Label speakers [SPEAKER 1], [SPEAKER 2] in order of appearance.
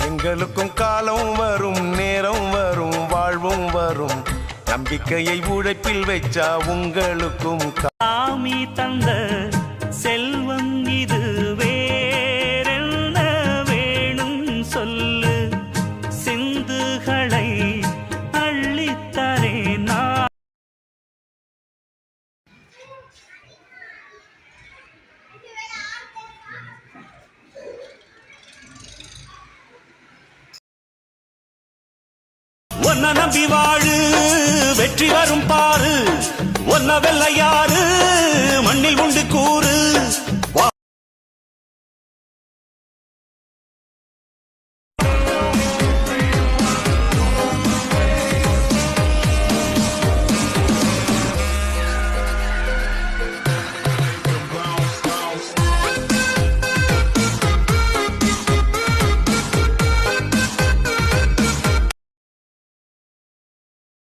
[SPEAKER 1] எங்களுக்கும் காலம் வரும், நேரம் வரும், வாழ்வும் வரும். நம்பிக்கையை உழைப்பில் வச்சா உங்களுக்கும்
[SPEAKER 2] சாமி தந்த செல்வம் இது, வேறென்ன வேணும் சொல்லு. சிந்துகளை அள்ளித்தரே நான். ஒன்ன நம்பி வாழு, வெற்றி வரும் பாரு. ஒன்ன வெல்ல யாரு, மண்ணில் உண்டு கூறு.